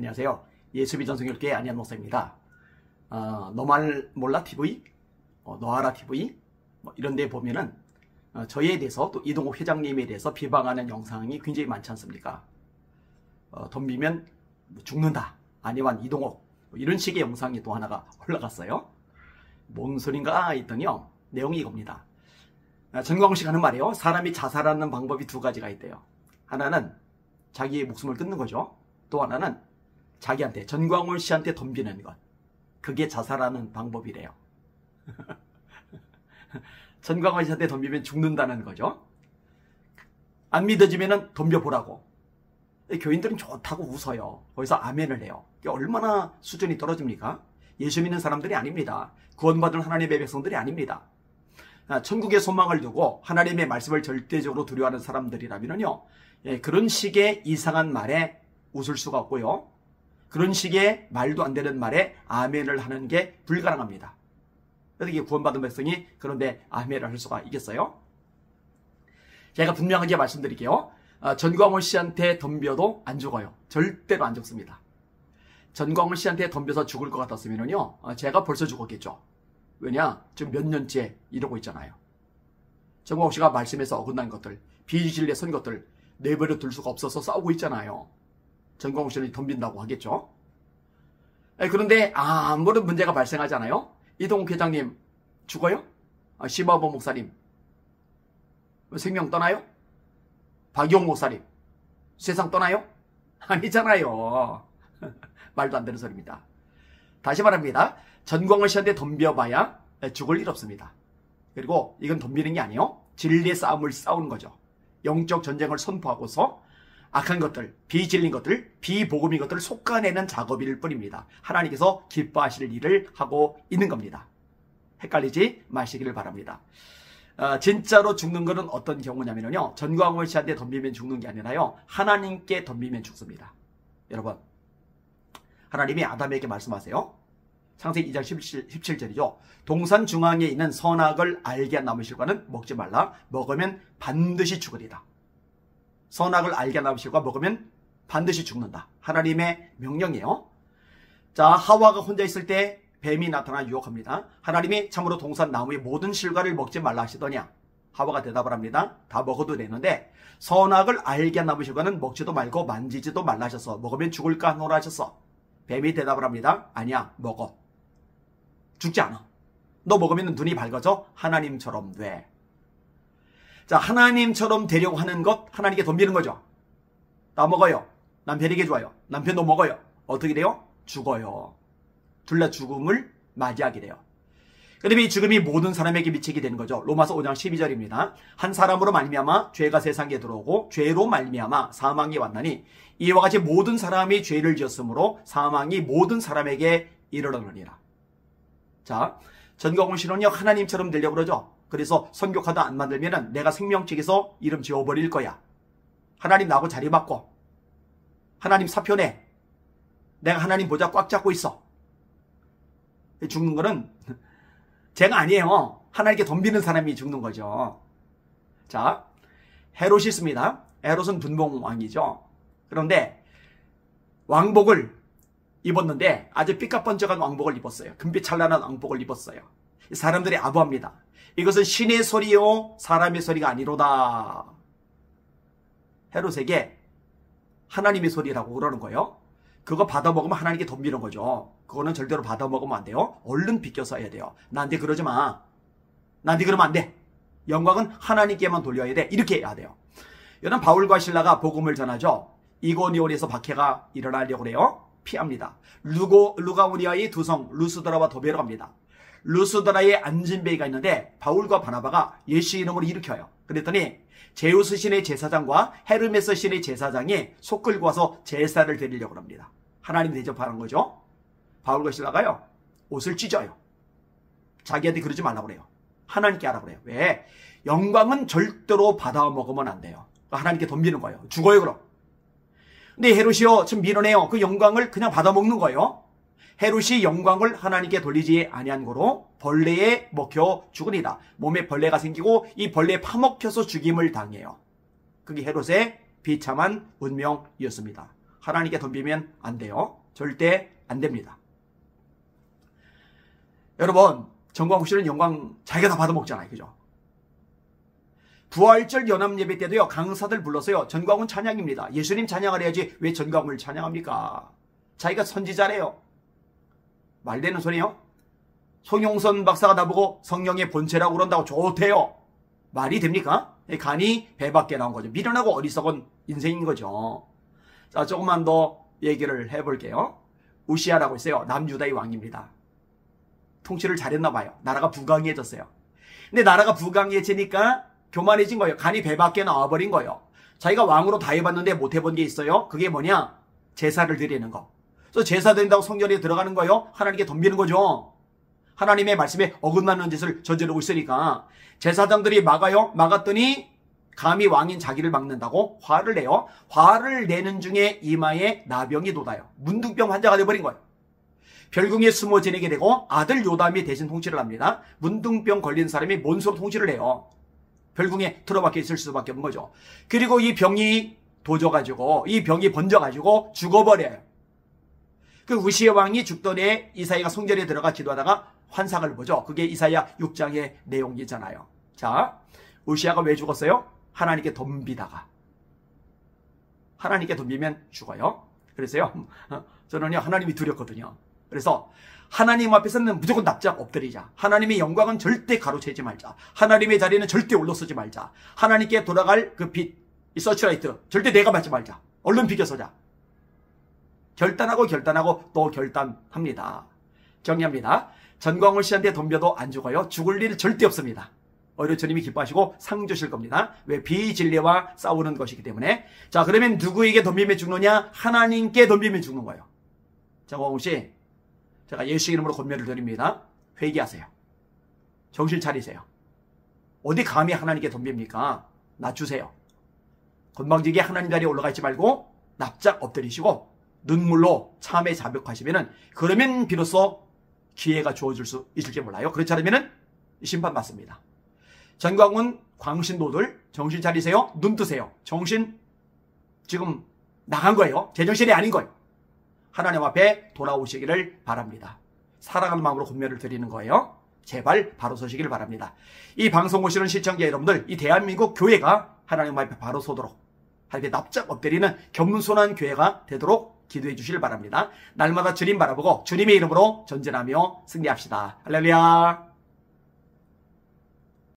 안녕하세요. 예수비 전성교회 안희한 목사입니다. 너 말 몰라 TV, 너 알아 TV 이런 데 보면은 저에 대해서 또 이동욱 회장님에 대해서 비방하는 영상이 굉장히 많지 않습니까? 덤비면 죽는다. 안희환 이동욱 이런 식의 영상이 또 하나가 올라갔어요. 뭔 소린가 했더니요. 내용이 이겁니다. 전광훈 씨가 하는 말이에요. 사람이 자살하는 방법이 두 가지가 있대요. 하나는 자기의 목숨을 끊는 거죠. 또 하나는 자기한테, 전광훈 씨한테 덤비는 것. 그게 자살하는 방법이래요. 전광훈 씨한테 덤비면 죽는다는 거죠. 안 믿어지면 덤벼보라고. 교인들은 좋다고 웃어요. 거기서 아멘을 해요. 이게 얼마나 수준이 떨어집니까? 예수 믿는 사람들이 아닙니다. 구원받은 하나님의 백성들이 아닙니다. 천국의 소망을 두고 하나님의 말씀을 절대적으로 두려워하는 사람들이라면요, 그런 식의 이상한 말에 웃을 수가 없고요. 그런 식의 말도 안 되는 말에 아멘을 하는 게 불가능합니다. 어떻게 구원받은 백성이 그런데 아멘을 할 수가 있겠어요? 제가 분명하게 말씀드릴게요. 전광훈 씨한테 덤벼도 안 죽어요. 절대로 안 죽습니다. 전광훈 씨한테 덤벼서 죽을 것 같았으면요, 제가 벌써 죽었겠죠. 왜냐? 지금 몇 년째 이러고 있잖아요. 전광훈 씨가 말씀에서 어긋난 것들, 비진리에 선 것들 내버려 둘 수가 없어서 싸우고 있잖아요. 전광훈 씨는 덤빈다고 하겠죠. 그런데 아무런 문제가 발생하지 않아요. 이동욱 회장님 죽어요? 심화보 목사님 생명 떠나요? 박용 목사님 세상 떠나요? 아니잖아요. 말도 안 되는 소리입니다. 다시 말합니다. 전광훈 씨한테 덤벼봐야 죽을 일 없습니다. 그리고 이건 덤비는 게 아니에요. 진리의 싸움을 싸우는 거죠. 영적 전쟁을 선포하고서 악한 것들, 비진리인 것들, 비복음인 것들을 솎아내는 작업일 뿐입니다. 하나님께서 기뻐하실 일을 하고 있는 겁니다. 헷갈리지 마시기를 바랍니다. 진짜로 죽는 것은 어떤 경우냐면요, 전광훈 씨한테 덤비면 죽는 게 아니라요, 하나님께 덤비면 죽습니다. 여러분, 하나님이 아담에게 말씀하세요. 창세기 2장 17절이죠. 동산 중앙에 있는 선악을 알게 한 나무 실과는 먹지 말라. 먹으면 반드시 죽으리라. 선악을 알게 한 나무 실과 먹으면 반드시 죽는다. 하나님의 명령이에요. 자, 하와가 혼자 있을 때 뱀이 나타나 유혹합니다. 하나님이 참으로 동산 나무의 모든 실과를 먹지 말라 하시더냐? 하와가 대답을 합니다. 다 먹어도 되는데 선악을 알게 한 나무 실과는 먹지도 말고 만지지도 말라 하셔서 먹으면 죽을까 하노라 하셨어. 뱀이 대답을 합니다. 아니야, 먹어. 죽지 않아. 너 먹으면 눈이 밝아져 하나님처럼 돼. 자, 하나님처럼 되려고 하는 것, 하나님께 덤비는 거죠. 나 먹어요. 남편에게 좋아요. 남편도 먹어요. 어떻게 돼요? 죽어요. 둘 다 죽음을 맞이하게 돼요. 그다음에 이 죽음이 모든 사람에게 미치게 되는 거죠. 로마서 5장 12절입니다. 한 사람으로 말미암아 죄가 세상에 들어오고 죄로 말미암아 사망이 왔나니 이와 같이 모든 사람이 죄를 지었으므로 사망이 모든 사람에게 이르렀느니라. 자, 전광훈 씨는요, 하나님처럼 되려고 그러죠. 그래서 선교 카드 안 만들면은 내가 생명책에서 이름 지워버릴 거야. 하나님 나하고 자리 바꿔. 하나님 사표 내. 내가 하나님 보좌 꽉 잡고 있어. 죽는 거는 제가 아니에요. 하나님께 덤비는 사람이 죽는 거죠. 자, 헤롯이 있습니다. 헤롯은 분봉왕이죠. 그런데 왕복을 입었는데 아주 삐까뻔쩍한 왕복을 입었어요. 금빛 찬란한 왕복을 입었어요. 사람들이 아부합니다. 이것은 신의 소리요 사람의 소리가 아니로다. 헤롯에게 하나님의 소리라고 그러는 거예요. 그거 받아먹으면 하나님께 덤비는 거죠. 그거는 절대로 받아먹으면 안 돼요. 얼른 비껴서 해야 돼요. 나한테 그러지 마. 나한테 그러면 안 돼. 영광은 하나님께만 돌려야 돼. 이렇게 해야 돼요. 여러분, 바울과 실라가 복음을 전하죠. 이고니온에서 박해가 일어나려고 해요. 피합니다. 루가오니아의 두 성 루스드라와 도베로 갑니다. 루스드라에 안진베이가 있는데 바울과 바나바가 예수 이름으로 일으켜요. 그랬더니 제우스 신의 제사장과 헤르메스 신의 제사장이 속 끌고 와서 제사를 드리려고 합니다. 하나님 대접하는 거죠. 바울과 실라가요, 옷을 찢어요. 자기한테 그러지 말라고 그래요. 하나님께 하라고 그래요. 왜? 영광은 절대로 받아 먹으면 안 돼요. 하나님께 덤비는 거예요. 죽어요, 그럼. 근데 헤롯이요, 좀 밀어내요. 그 영광을 그냥 받아 먹는 거예요. 헤롯이 영광을 하나님께 돌리지 아니한 거로 벌레에 먹혀 죽으리라. 몸에 벌레가 생기고 이 벌레에 파먹혀서 죽임을 당해요. 그게 헤롯의 비참한 운명이었습니다. 하나님께 덤비면 안 돼요. 절대 안 됩니다. 여러분, 전광훈 씨는 영광 자기가 다 받아먹잖아요. 그죠? 부활절 연합예배 때도요, 강사들 불러서요, 전광훈 찬양입니다. 예수님 찬양을 해야지 왜 전광훈을 찬양합니까? 자기가 선지자래요. 말되는 소리요? 송용선 박사가 나보고 성령의 본체라고 그런다고 좋대요. 말이 됩니까? 간이 배 밖에 나온 거죠. 미련하고 어리석은 인생인 거죠. 자, 조금만 더 얘기를 해볼게요. 우시아라고 있어요. 남유다의 왕입니다. 통치를 잘했나 봐요. 나라가 부강해졌어요. 근데 나라가 부강해지니까 교만해진 거예요. 간이 배 밖에 나와버린 거예요. 자기가 왕으로 다 해봤는데 못 해본 게 있어요. 그게 뭐냐? 제사를 드리는 거. 그래서 제사 드린다고 성전에 들어가는 거예요. 하나님께 덤비는 거죠. 하나님의 말씀에 어긋나는 짓을 저지르고 있으니까 제사장들이 막아요. 막았더니 감히 왕인 자기를 막는다고 화를 내요. 화를 내는 중에 이마에 나병이 돋아요. 문둥병 환자가 되어버린 거예요. 별궁에 숨어 지내게 되고 아들 요담이 대신 통치를 합니다. 문둥병 걸린 사람이 뭔수로 통치를 해요. 별궁에 틀어박혀 있을 수밖에 없는 거죠. 그리고 이 병이 도져가지고 이 병이 번져가지고 죽어버려요. 그 우시아 왕이 죽던 해 이사야가 성전에 들어가 기도하다가 환상을 보죠. 그게 이사야 6장의 내용이잖아요. 자, 우시아가 왜 죽었어요? 하나님께 덤비다가. 하나님께 덤비면 죽어요. 그래서요, 저는요, 하나님이 두렵거든요. 그래서 하나님 앞에서는 무조건 납작 엎드리자. 하나님의 영광은 절대 가로채지 말자. 하나님의 자리는 절대 올라서지 말자. 하나님께 돌아갈 그 빛, 이 서치라이트 절대 내가 맞지 말자. 얼른 비켜서자. 결단하고 또 결단합니다. 정리합니다. 전광훈 씨한테 덤벼도 안 죽어요. 죽을 일 절대 없습니다. 오히려 주님이 기뻐하시고 상 주실 겁니다. 왜? 비진리와 싸우는 것이기 때문에. 자, 그러면 누구에게 덤비면 죽느냐? 하나님께 덤비면 죽는 거예요. 전광훈 씨, 제가 예수 이름으로 권면을 드립니다. 회개하세요. 정신 차리세요. 어디 감히 하나님께 덤빕니까? 낮추세요. 건방지게 하나님 자리에 올라가 있지 말고 납작 엎드리시고 눈물로 참에 자백하시면은, 그러면 비로소 기회가 주어질 수 있을지 몰라요. 그렇지 않으면은 심판받습니다. 전광훈 광신도들 정신 차리세요. 눈 뜨세요. 정신 지금 나간 거예요. 제정신이 아닌 거예요. 하나님 앞에 돌아오시기를 바랍니다. 사랑하는 마음으로 권면을 드리는 거예요. 제발 바로 서시기를 바랍니다. 이 방송 보시는 시청자 여러분들, 이 대한민국 교회가 하나님 앞에 바로 서도록, 하나님께 납작 엎드리는 겸손한 교회가 되도록 기도해 주시길 바랍니다. 날마다 주님 바라보고 주님의 이름으로 전진하며 승리합시다. 할렐루야.